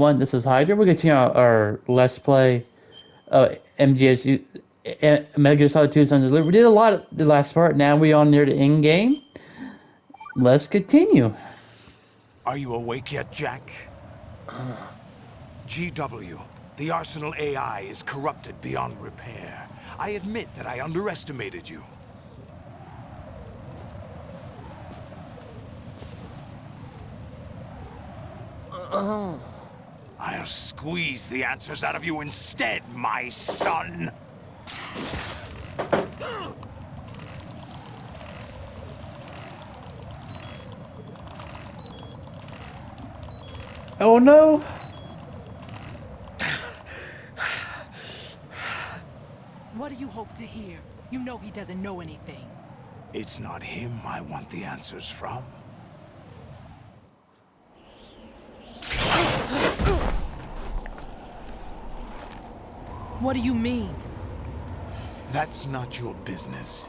everyone, this is Hydra. We're continuing our Let's Play MGSU Metal Gear Solid 2 Sons of Liberty. We did a lot of the last part. Now we on near the end game. Let's continue. Are you awake yet, Jack? GW, the Arsenal AI is corrupted beyond repair. I admit that I underestimated you. I'll squeeze the answers out of you instead, my son! Oh no! What do you hope to hear? You know he doesn't know anything. It's not him I want the answers from. What do you mean? That's not your business.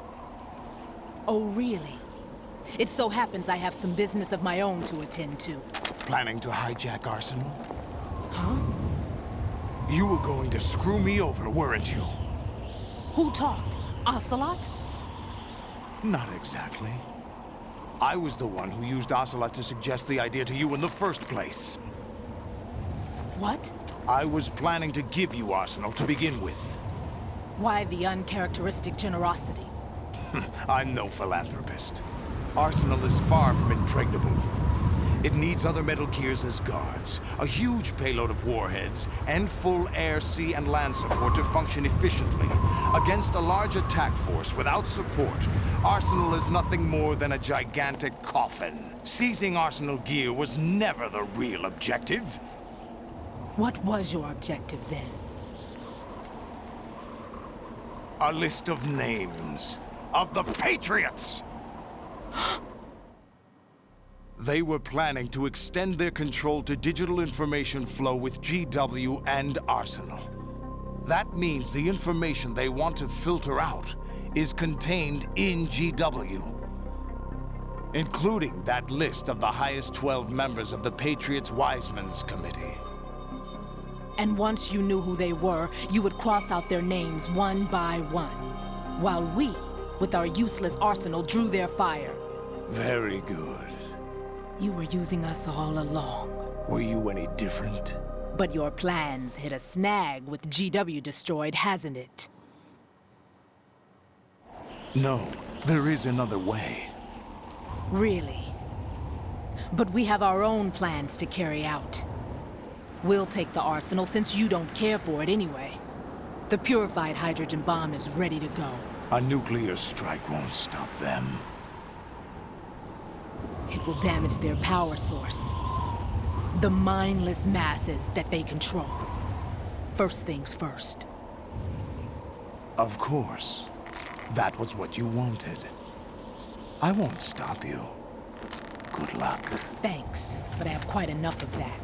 Oh, really? It so happens I have some business of my own to attend to. Planning to hijack Arsenal? Huh? You were going to screw me over, weren't you? Who talked? Ocelot? Not exactly. I was the one who used Ocelot to suggest the idea to you in the first place. What? I was planning to give you Arsenal to begin with. Why the uncharacteristic generosity? I'm no philanthropist. Arsenal is far from impregnable. It needs other Metal Gears as guards, a huge payload of warheads, and full air, sea, and land support to function efficiently. Against a large attack force without support, Arsenal is nothing more than a gigantic coffin. Seizing Arsenal gear was never the real objective. What was your objective then? A list of names of the Patriots! They were planning to extend their control to digital information flow with GW and Arsenal. That means the information they want to filter out is contained in GW, including that list of the highest 12 members of the Patriots Wiseman's Committee. And once you knew who they were, you would cross out their names one by one, while we, with our useless arsenal, drew their fire. Very good. You were using us all along. Were you any different? But your plans hit a snag with GW destroyed, hasn't it? No, there is another way. Really? But we have our own plans to carry out. We'll take the arsenal since you don't care for it anyway. The purified hydrogen bomb is ready to go. A nuclear strike won't stop them. It will damage their power source. The mindless masses that they control. First things first. Of course. That was what you wanted. I won't stop you. Good luck. Thanks, but I have quite enough of that.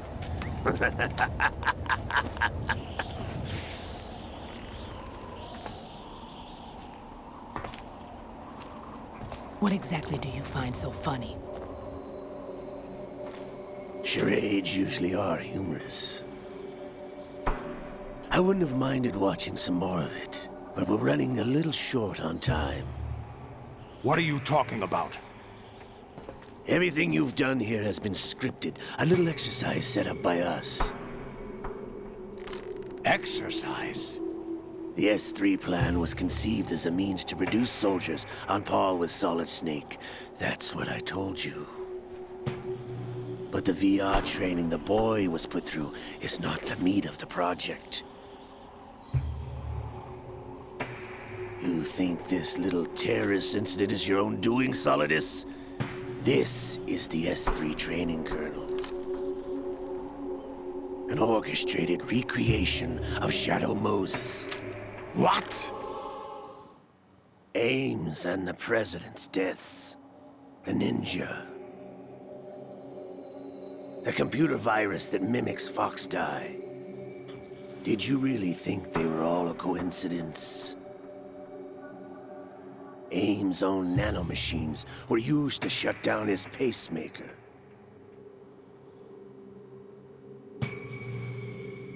What exactly do you find so funny? Charades usually are humorous. I wouldn't have minded watching some more of it, but we're running a little short on time. What are you talking about? Everything you've done here has been scripted, a little exercise set up by us. Exercise? The S3 plan was conceived as a means to produce soldiers on par with Solid Snake. That's what I told you. But the VR training the boy was put through is not the meat of the project. You think this little terrorist incident is your own doing, Solidus? This is the S3 training kernel. An orchestrated recreation of Shadow Moses. What? Ames and the President's deaths. The ninja. The computer virus that mimics Foxdie. Did you really think they were all a coincidence? Ames' own nanomachines were used to shut down his pacemaker.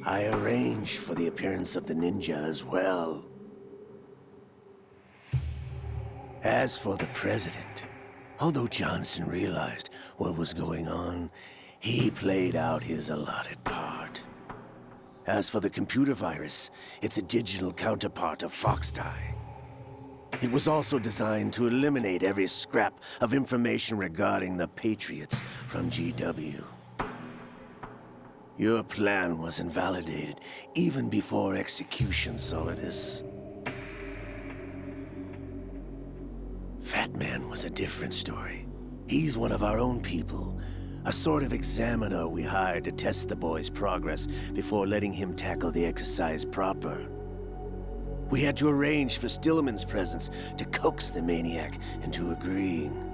I arranged for the appearance of the ninja as well. As for the president, although Johnson realized what was going on, he played out his allotted part. As for the computer virus, it's a digital counterpart of Foxtie. It was also designed to eliminate every scrap of information regarding the Patriots from GW. Your plan was invalidated even before execution, Solidus. Fat Man was a different story. He's one of our own people. A sort of examiner we hired to test the boy's progress before letting him tackle the exercise proper. We had to arrange for Stillman's presence to coax the maniac into agreeing.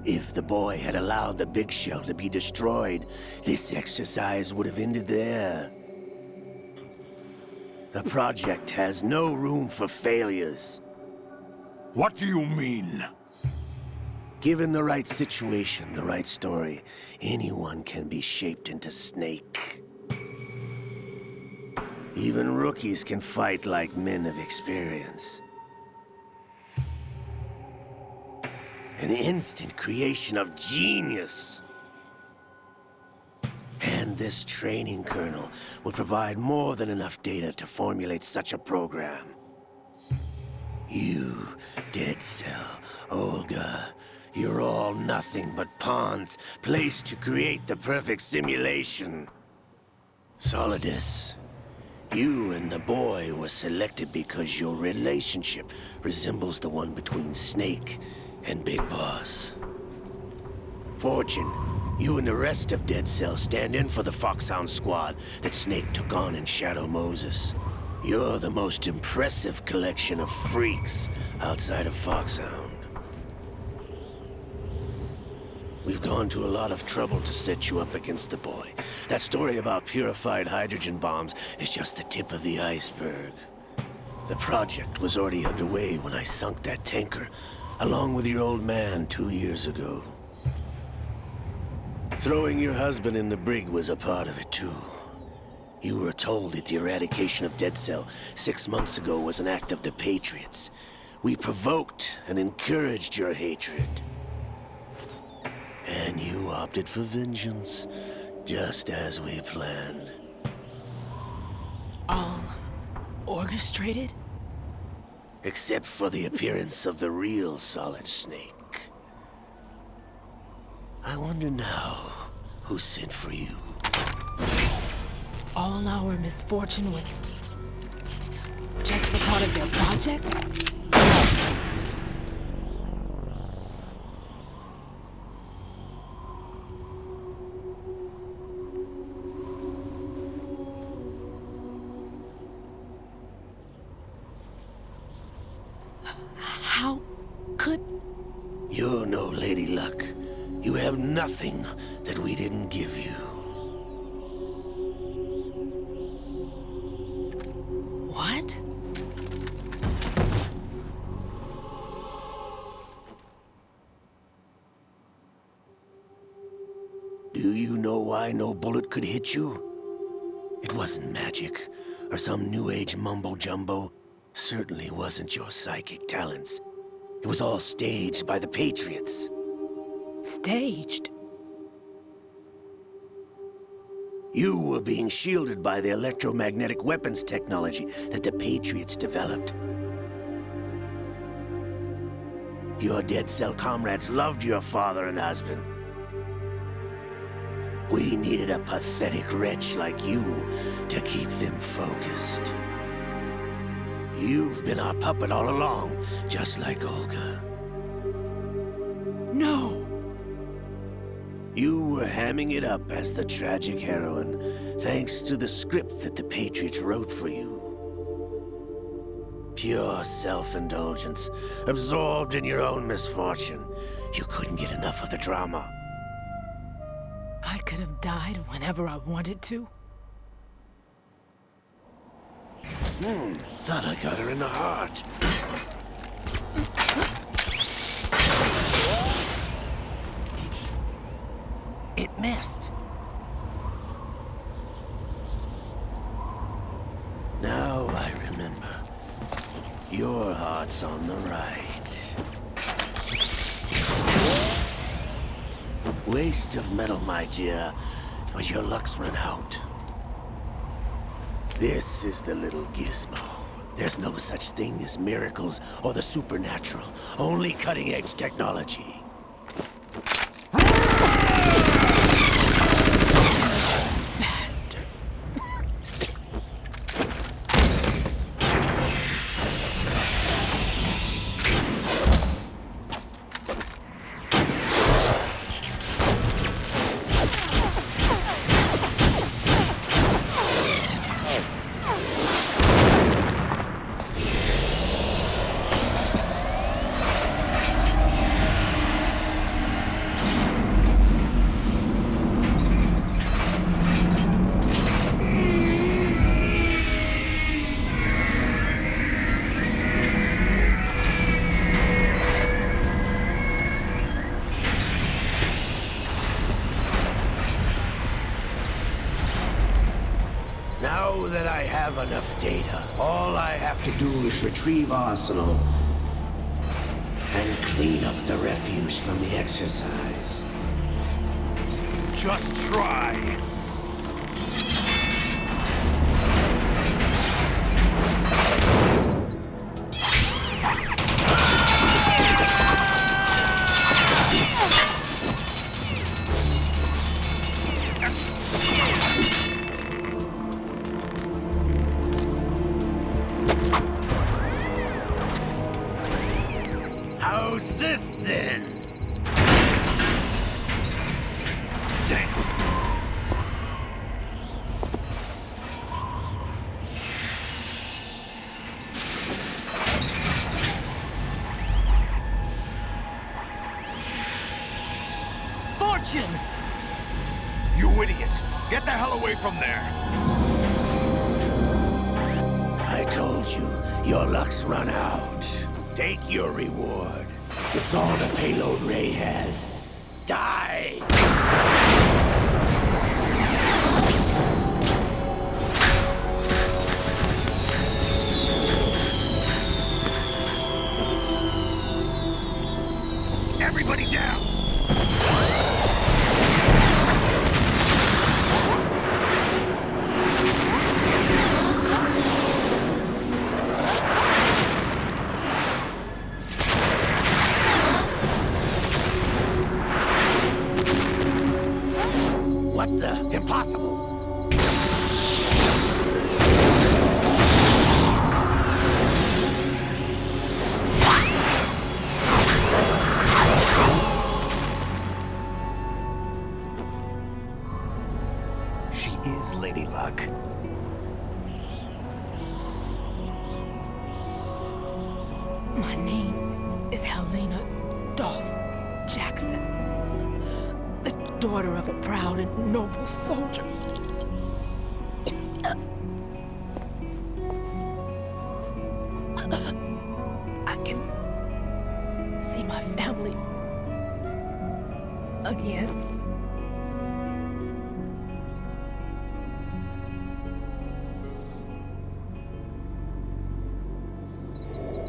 If the boy had allowed the big shell to be destroyed, this exercise would have ended there. The project has no room for failures. What do you mean? Given the right situation, the right story, anyone can be shaped into Snake. Even rookies can fight like men of experience. An instant creation of genius. And this training kernel will provide more than enough data to formulate such a program. You, Dead Cell, Olga, you're all nothing but pawns placed to create the perfect simulation. Solidus, you and the boy were selected because your relationship resembles the one between Snake and Big Boss. Fortune, you and the rest of Dead Cell stand in for the Foxhound squad that Snake took on in Shadow Moses. You're the most impressive collection of freaks outside of Foxhound. We've gone to a lot of trouble to set you up against the boy. That story about purified hydrogen bombs is just the tip of the iceberg. The project was already underway when I sunk that tanker, along with your old man 2 years ago. Throwing your husband in the brig was a part of it too. You were told that the eradication of Dead Cell 6 months ago was an act of the Patriots. We provoked and encouraged your hatred. And you opted for vengeance, just as we planned. All orchestrated? Except for the appearance of the real Solid Snake. I wonder now who sent for you. All our misfortune was just a part of their project? How could... You're no Lady Luck. You have nothing that we didn't give you. What? Do you know why no bullet could hit you? It wasn't magic, or some new age mumbo-jumbo. Certainly wasn't your psychic talents. It was all staged by the Patriots. Staged? You were being shielded by the electromagnetic weapons technology that the Patriots developed. Your Dead Cell comrades loved your father and husband. We needed a pathetic wretch like you to keep them focused. You've been our puppet all along, just like Olga. No! You were hamming it up as the tragic heroine, thanks to the script that the Patriots wrote for you. Pure self-indulgence, absorbed in your own misfortune. You couldn't get enough of the drama. I could have died whenever I wanted to. Thought I got her in the heart. It missed. Your heart's on the right. Waste of metal, my dear, but your luck's run out. This is the little gizmo. There's no such thing as miracles or the supernatural, only cutting-edge technology. Bastard. Now that I have enough data, all I have to do is retrieve Arsenal and clean up the refuse from the exercise. Just try. How's this then? Damn. Fortune! You idiot! Get the hell away from there! I told you, your luck's run out. Take your reward. It's all the payload Ray has. Die! Everybody down! What the? Impossible! She is Lady Luck. My name is Helena Dolph Jackson, the daughter of a proud and noble soldier. I can see my family again.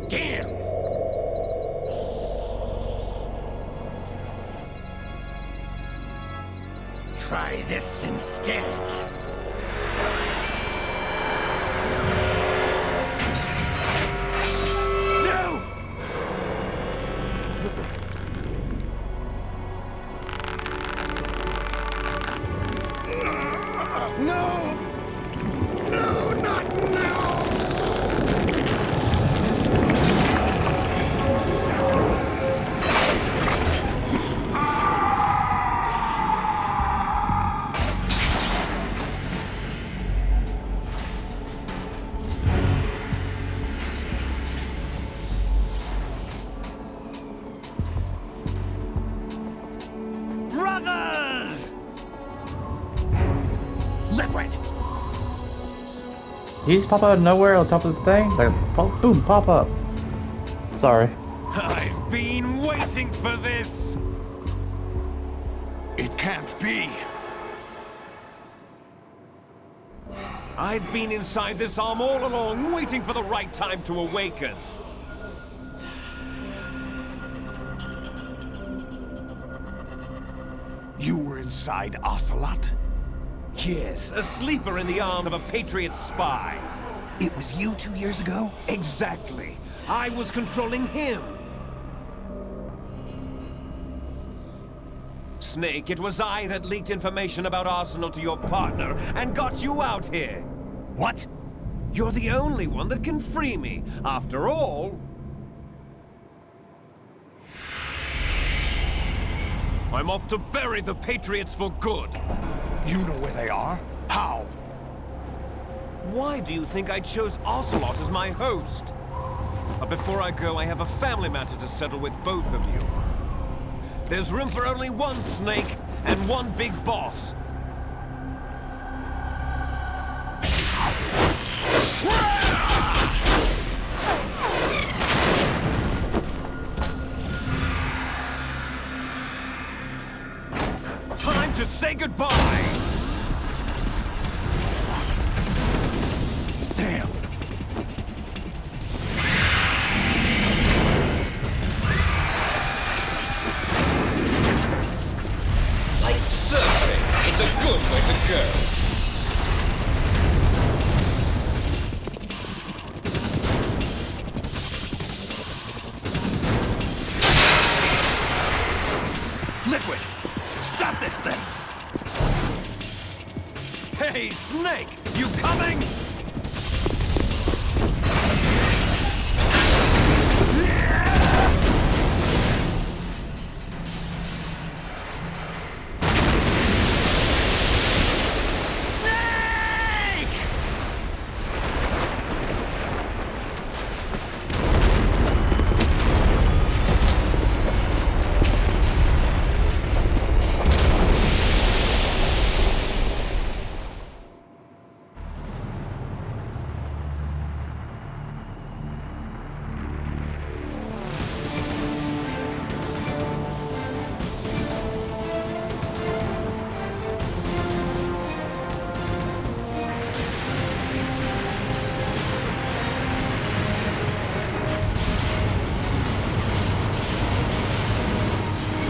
Damn! Try this instead. No! No! No, not now! Brothers! Liquid! He just pop out of nowhere on top of the thing? Like, boom, pop up. Sorry. I've been waiting for this! It can't be! I've been inside this arm all along, waiting for the right time to awaken. outside Ocelot? Yes, a sleeper in the arm of a Patriot spy. It was you 2 years ago? Exactly. I was controlling him. Snake, it was I that leaked information about Arsenal to your partner and got you out here. What? You're the only one that can free me. After all, I'm off to bury the Patriots for good. You know where they are? How? Why do you think I chose Ocelot as my host? But before I go, I have a family matter to settle with both of you. There's room for only one Snake and one big boss. Time to say goodbye! Damn. Like surfing, it's a good way to go. Liquid! Stop this thing! Hey, Snake! You coming?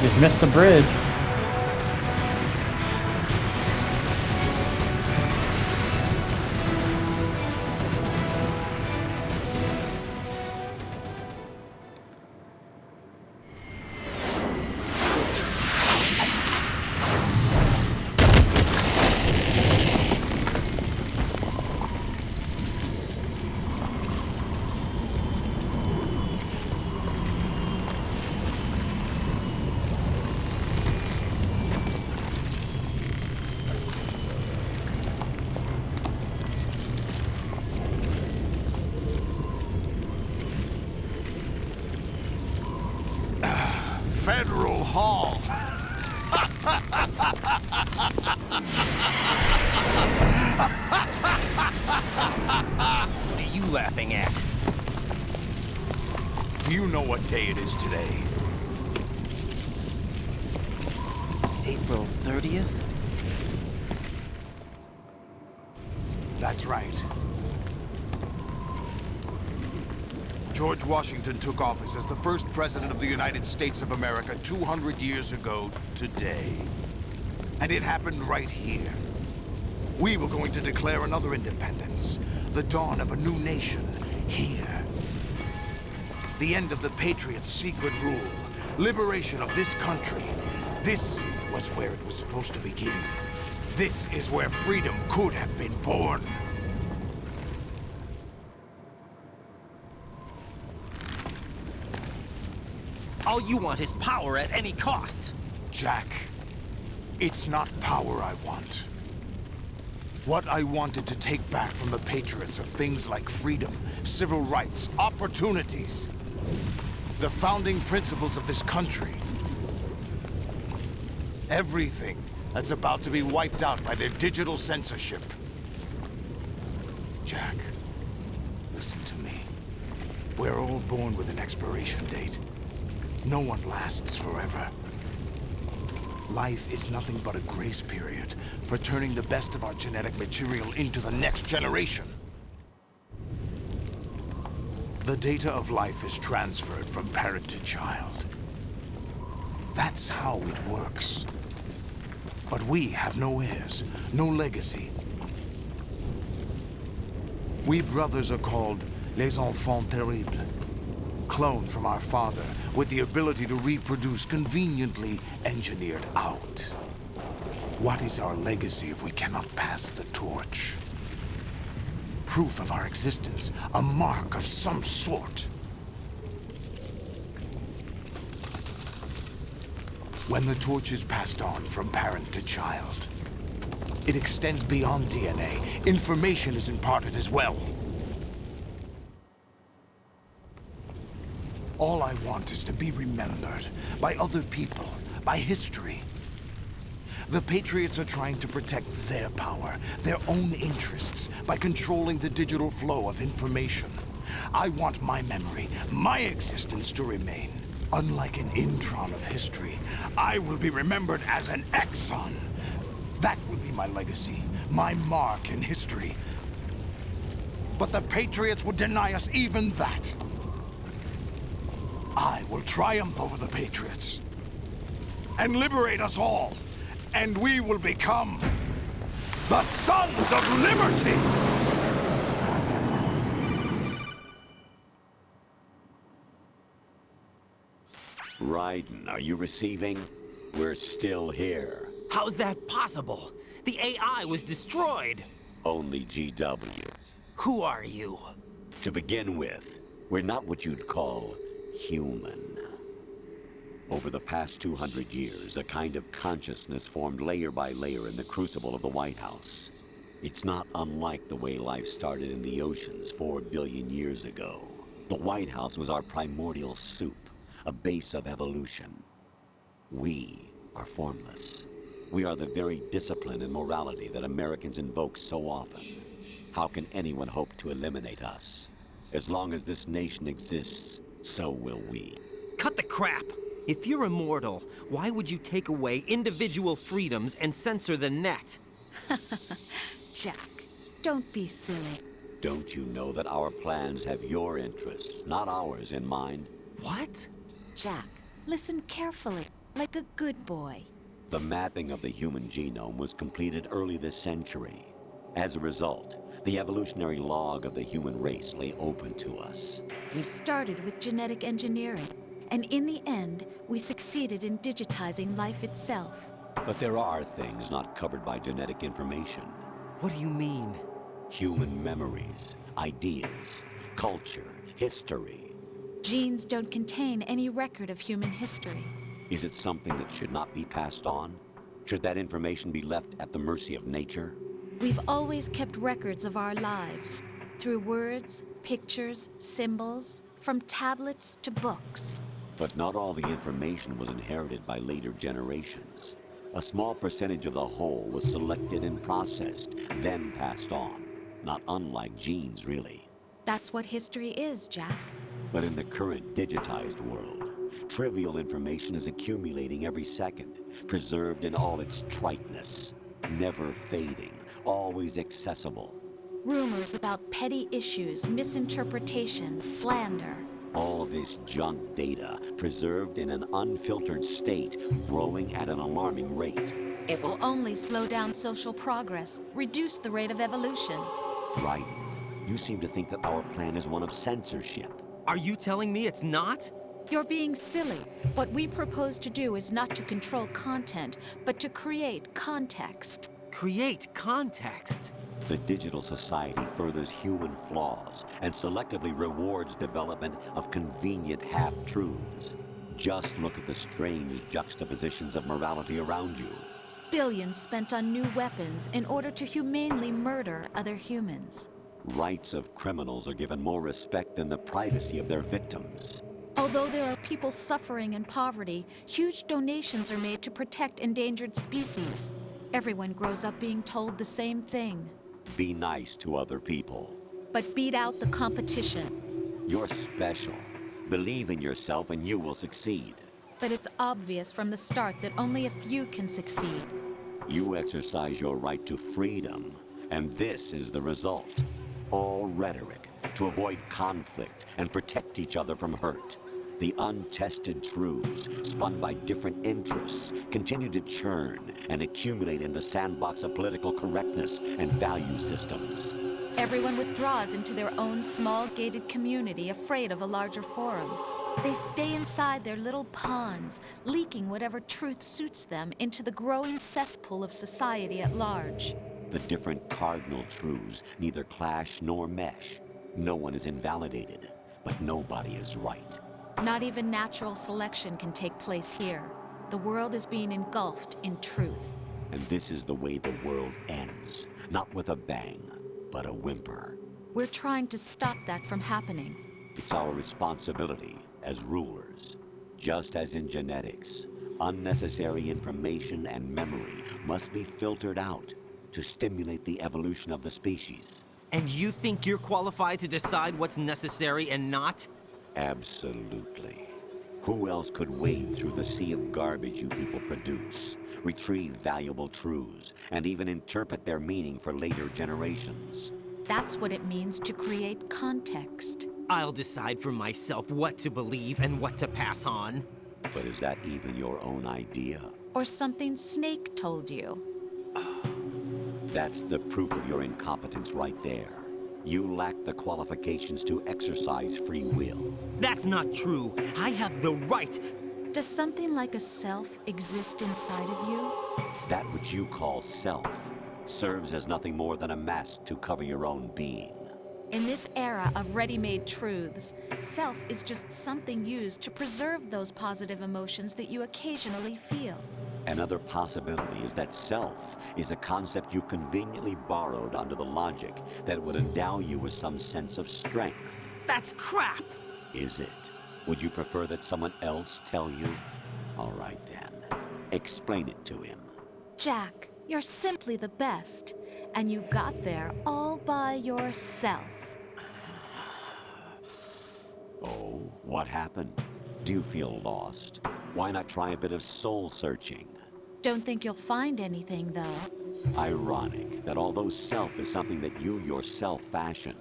Just missed the bridge. Federal Hall. What are you laughing at? Do you know what day it is today? April 30th? That's right. George Washington took office as the first president of the United States of America 200 years ago today. And it happened right here. We were going to declare another independence, the dawn of a new nation, here. The end of the Patriots' secret rule, liberation of this country. This was where it was supposed to begin. This is where freedom could have been born. All you want is power at any cost. Jack, it's not power I want. What I wanted to take back from the Patriots are things like freedom, civil rights, opportunities. The founding principles of this country. Everything that's about to be wiped out by their digital censorship. Jack, listen to me. We're all born with an expiration date. No one lasts forever. Life is nothing but a grace period for turning the best of our genetic material into the next generation. The data of life is transferred from parent to child. That's how it works. But we have no heirs, no legacy. We brothers are called les enfants terribles. Cloned from our father, with the ability to reproduce conveniently engineered out. What is our legacy if we cannot pass the torch? Proof of our existence, a mark of some sort. When the torch is passed on from parent to child, it extends beyond DNA. Information is imparted as well. All I want is to be remembered by other people, by history. The Patriots are trying to protect their power, their own interests, by controlling the digital flow of information. I want my memory, my existence to remain. Unlike an intron of history, I will be remembered as an exon. That will be my legacy, my mark in history. But the Patriots would deny us even that. I will triumph over the Patriots and liberate us all, and we will become the Sons of Liberty! Raiden, are you receiving? We're still here. How's that possible? The AI was destroyed. Only GW. Who are you? To begin with, we're not what you'd call human. Over the past 200 years, a kind of consciousness formed layer by layer in the crucible of the White House. It's not unlike the way life started in the oceans 4 billion years ago. The White House was our primordial soup, a base of evolution. We are formless. We are the very discipline and morality that Americans invoke so often. How can anyone hope to eliminate us? As long as this nation exists, so will we. Cut the crap! If you're immortal, why would you take away individual freedoms and censor the net? Jack, don't be silly. Don't you know that our plans have your interests, not ours, in mind? What? Jack, listen carefully, like a good boy. The mapping of the human genome was completed early this century. As a result, the evolutionary log of the human race lay open to us. We started with genetic engineering, and in the end, we succeeded in digitizing life itself. But there are things not covered by genetic information. What do you mean? Human memories, ideas, culture, history. Genes don't contain any record of human history. Is it something that should not be passed on? Should that information be left at the mercy of nature? We've always kept records of our lives, through words, pictures, symbols, from tablets to books. But not all the information was inherited by later generations. A small percentage of the whole was selected and processed, then passed on. Not unlike genes, really. That's what history is, Jack. But in the current digitized world, trivial information is accumulating every second, preserved in all its triteness, never fading, always accessible. Rumors about petty issues, misinterpretations, slander. All this junk data, preserved in an unfiltered state, growing at an alarming rate. It will only slow down social progress, reduce the rate of evolution. Right. You seem to think that our plan is one of censorship. Are you telling me it's not? You're being silly. What we propose to do is not to control content, but to create context. Create context. The digital society furthers human flaws and selectively rewards development of convenient half-truths. Just look at the strange juxtapositions of morality around you. Billions spent on new weapons in order to humanely murder other humans. Rights of criminals are given more respect than the privacy of their victims. Although there are people suffering in poverty, huge donations are made to protect endangered species. Everyone grows up being told the same thing. Be nice to other people. But beat out the competition. You're special. Believe in yourself and you will succeed. But it's obvious from the start that only a few can succeed. You exercise your right to freedom, and this is the result. All rhetoric to avoid conflict and protect each other from hurt. The untested truths, spun by different interests, continue to churn and accumulate in the sandbox of political correctness and value systems. Everyone withdraws into their own small gated community, afraid of a larger forum. They stay inside their little ponds, leaking whatever truth suits them into the growing cesspool of society at large. The different cardinal truths neither clash nor mesh. No one is invalidated, but nobody is right. Not even natural selection can take place here. The world is being engulfed in truth. And this is the way the world ends. Not with a bang, but a whimper. We're trying to stop that from happening. It's our responsibility as rulers. Just as in genetics, unnecessary information and memory must be filtered out to stimulate the evolution of the species. And you think you're qualified to decide what's necessary and not? Absolutely. Who else could wade through the sea of garbage you people produce, retrieve valuable truths, and even interpret their meaning for later generations? That's what it means to create context. I'll decide for myself what to believe and what to pass on. But is that even your own idea? Or something Snake told you. That's the proof of your incompetence right there. You lack the qualifications to exercise free will. That's not true. I have the right. Does something like a self exist inside of you? That which you call self serves as nothing more than a mask to cover your own being. In this era of ready-made truths, self is just something used to preserve those positive emotions that you occasionally feel. Another possibility is that self is a concept you conveniently borrowed under the logic that would endow you with some sense of strength. That's crap! Is it? Would you prefer that someone else tell you? All right then. Explain it to him. Jack, you're simply the best, and you got there all by yourself. Oh, what happened? Do you feel lost? Why not try a bit of soul searching? Don't think you'll find anything, though. Ironic that although self is something that you yourself fashioned,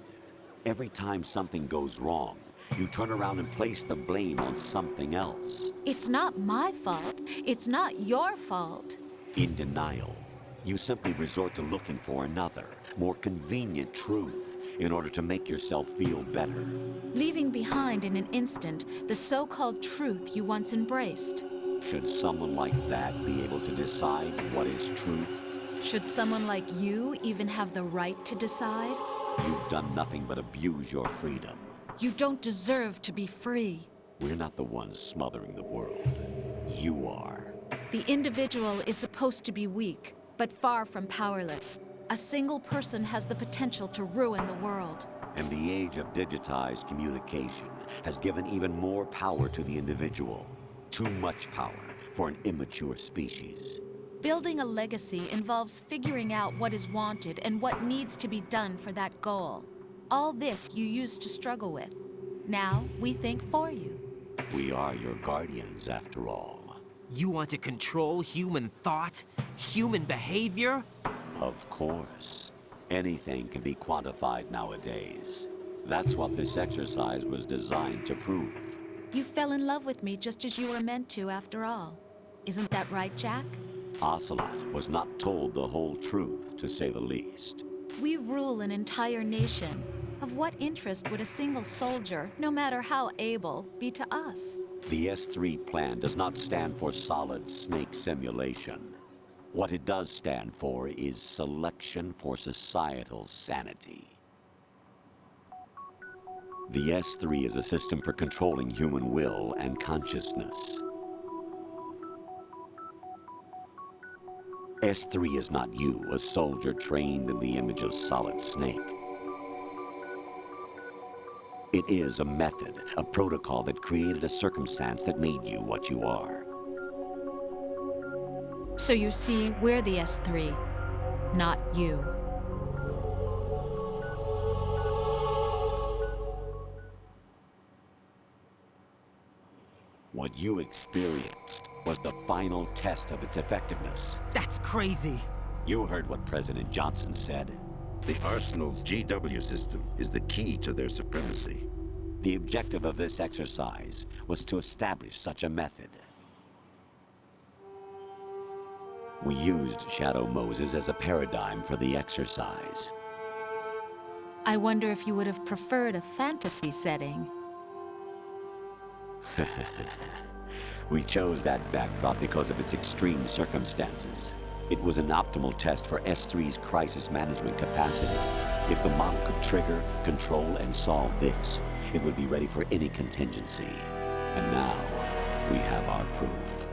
every time something goes wrong, you turn around and place the blame on something else. It's not my fault. It's not your fault. In denial, you simply resort to looking for another, more convenient truth in order to make yourself feel better. Leaving behind in an instant the so-called truth you once embraced. Should someone like that be able to decide what is truth? Should someone like you even have the right to decide? You've done nothing but abuse your freedom. You don't deserve to be free. We're not the ones smothering the world. You are. The individual is supposed to be weak, but far from powerless. A single person has the potential to ruin the world. And the age of digitized communication has given even more power to the individual. Too much power for an immature species. Building a legacy involves figuring out what is wanted and what needs to be done for that goal. All this you used to struggle with. Now, we think for you. We are your guardians, after all. You want to control human thought? Human behavior? Of course. Anything can be quantified nowadays. That's what this exercise was designed to prove. You fell in love with me just as you were meant to, after all. Isn't that right, Jack? Ocelot was not told the whole truth, to say the least. We rule an entire nation. Of what interest would a single soldier, no matter how able, be to us? The S3 plan does not stand for solid snake simulation. What it does stand for is selection for societal sanity. The S3 is a system for controlling human will and consciousness. S3 is not you, a soldier trained in the image of Solid Snake. It is a method, a protocol that created a circumstance that made you what you are. So you see, we're the S3, not you. What you experienced was the final test of its effectiveness. That's crazy. You heard what President Johnson said. The Arsenal's GW system is the key to their supremacy. The objective of this exercise was to establish such a method. We used Shadow Moses as a paradigm for the exercise. I wonder if you would have preferred a fantasy setting. We chose that backdrop because of its extreme circumstances. It was an optimal test for S3's crisis management capacity. If the model could trigger, control, and solve this, it would be ready for any contingency. And now, we have our proof.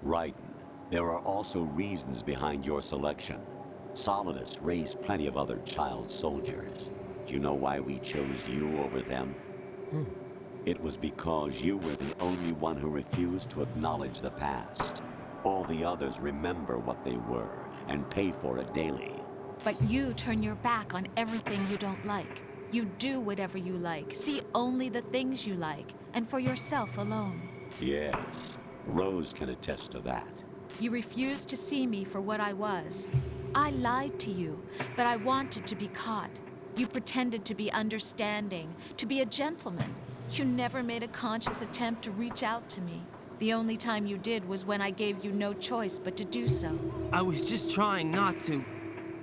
Raiden, there are also reasons behind your selection. Solidus raised plenty of other child soldiers. Do you know why we chose you over them? It was because you were the only one who refused to acknowledge the past. All the others remember what they were and pay for it daily. But you turn your back on everything you don't like. You do whatever you like, see only the things you like, and for yourself alone. Yes, Rose can attest to that. You refused to see me for what I was. I lied to you, but I wanted to be caught. You pretended to be understanding, to be a gentleman. You never made a conscious attempt to reach out to me. The only time you did was when I gave you no choice but to do so. I was just trying not to.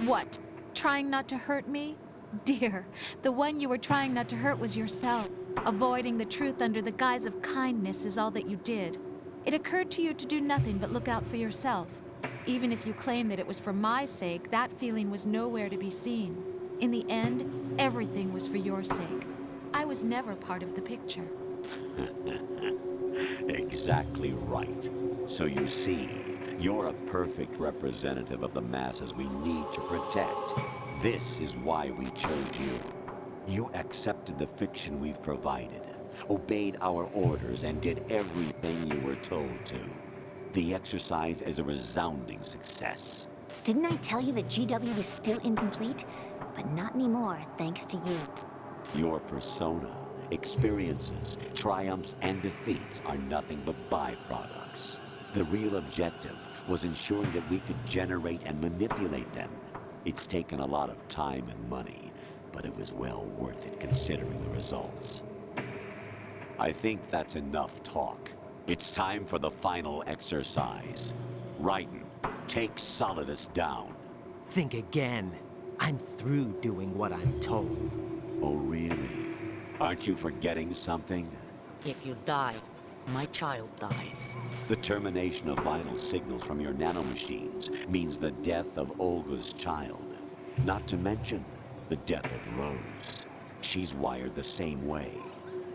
What? Trying not to hurt me? Dear, the one you were trying not to hurt was yourself. Avoiding the truth under the guise of kindness is all that you did. It occurred to you to do nothing but look out for yourself. Even if you claim that it was for my sake, that feeling was nowhere to be seen. In the end, everything was for your sake. I was never part of the picture. Exactly right. So you see, you're a perfect representative of the masses we need to protect. This is why we chose you. You accepted the fiction we've provided, obeyed our orders, and did everything you were told to. The exercise is a resounding success. Didn't I tell you that GW was still incomplete? But not anymore, thanks to you. Your persona, experiences, triumphs, and defeats are nothing but byproducts. The real objective was ensuring that we could generate and manipulate them. It's taken a lot of time and money, but it was well worth it considering the results. I think that's enough talk. It's time for the final exercise. Raiden, take Solidus down. Think again. I'm through doing what I'm told. Oh, really? Aren't you forgetting something? If you die, my child dies. The termination of vital signals from your nanomachines means the death of Olga's child. Not to mention the death of Rose. She's wired the same way.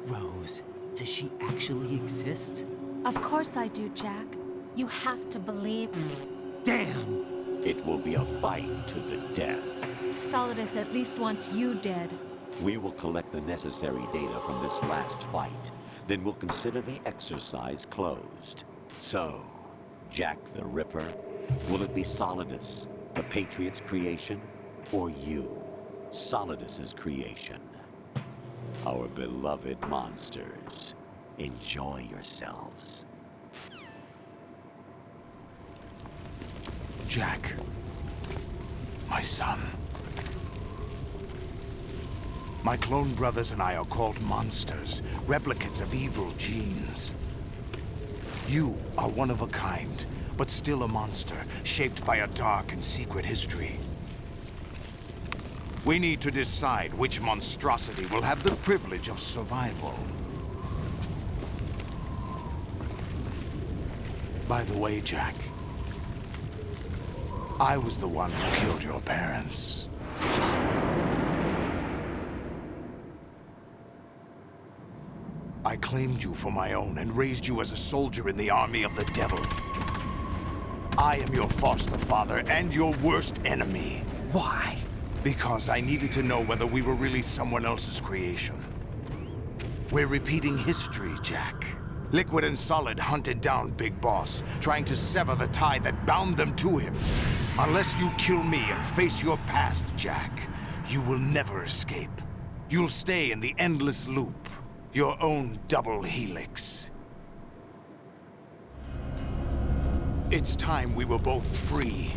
Rose, does she actually exist? Of course I do, Jack. You have to believe me. Damn! It will be a fight to the death. Solidus at least wants you dead. We will collect the necessary data from this last fight. Then we'll consider the exercise closed. So, Jack the Ripper, will it be Solidus, the Patriots' creation, or you, Solidus's creation? Our beloved monsters, enjoy yourselves. Jack, my son. My clone brothers and I are called monsters, replicates of evil genes. You are one of a kind, but still a monster, shaped by a dark and secret history. We need to decide which monstrosity will have the privilege of survival. By the way, Jack, I was the one who killed your parents. I claimed you for my own and raised you as a soldier in the army of the devil. I am your foster father and your worst enemy. Why? Because I needed to know whether we were really someone else's creation. We're repeating history, Jack. Liquid and Solid hunted down Big Boss, trying to sever the tie that bound them to him. Unless you kill me and face your past, Jack, you will never escape. You'll stay in the endless loop. Your own double helix. It's time we were both free.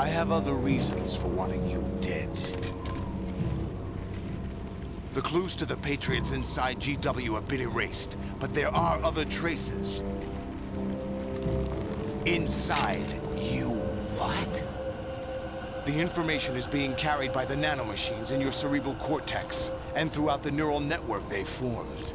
I have other reasons for wanting you dead. The clues to the Patriots inside GW have been erased, but there are other traces. Inside you. What? The information is being carried by the nanomachines in your cerebral cortex, and throughout the neural network they formed.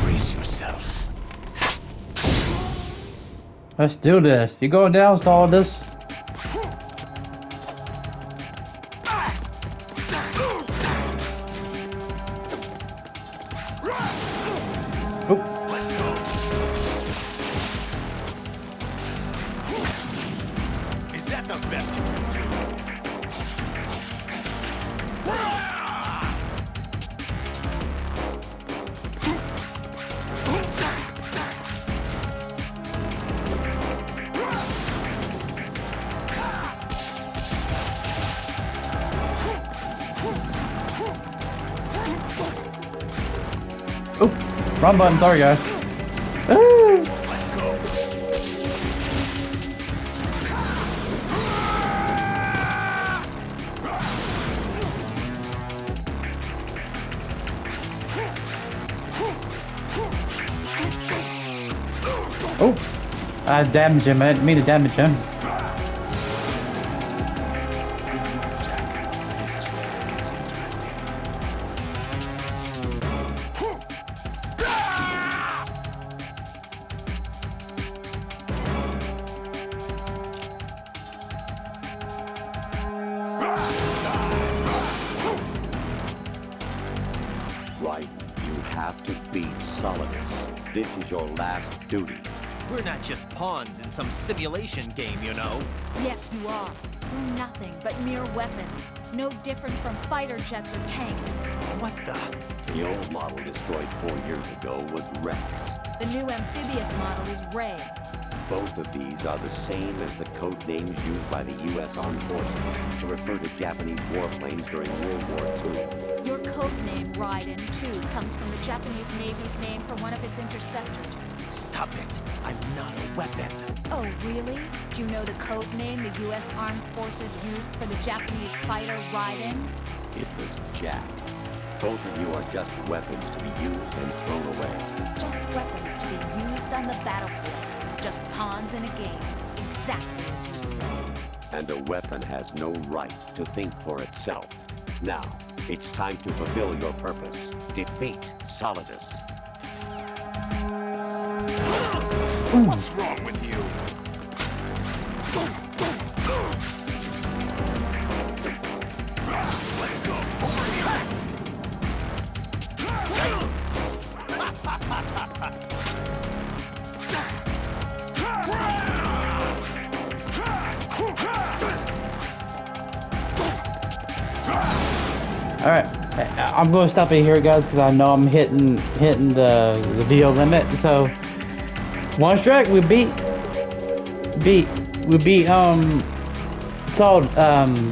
Brace yourself. Let's do this. You going down, Solidus? Is that the best you can do? Oh, wrong button. Sorry, guys. Ooh. Oh, I damaged him. I didn't mean to damage him. Right, you have to beat Solidus. This is your last duty. We're not just pawns in some simulation game, you know. Yes, you are. We're nothing but mere weapons. No different from fighter jets or tanks. What the? The old model destroyed 4 years ago was Rex. The new amphibious model is Ray. Both of these are the same as the code names used by the U.S. Armed Forces to refer to Japanese warplanes during World War II. Your code name, Raiden, too, comes from the Japanese Navy's name for one of its interceptors. Stop it. I'm not a weapon. Oh, really? Do you know the code name the U.S. Armed Forces used for the Japanese fighter Raiden? It was Jack. Both of you are just weapons to be used and thrown away. Just weapons to be used on the battlefield. Just pawns in a game. Exactly as you said. And a weapon has no right to think for itself. Now, it's time to fulfill your purpose. Defeat Solidus. What's wrong with you? Let's go. Over here. All right, I'm going to stop it here, guys, because I know I'm hitting the video limit. So, one strike, we beat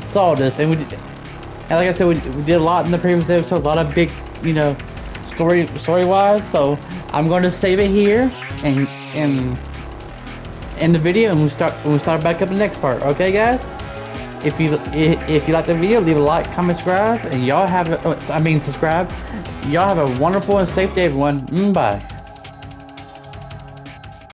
Solidus, and like I said, we did a lot in the previous episode, a lot of big, story-wise. So I'm going to save it here and end the video, and we'll start back up in the next part. Okay, guys? If you like the video, leave a like, comment, subscribe, and y'all have subscribe. Y'all have a wonderful and safe day, everyone. Bye.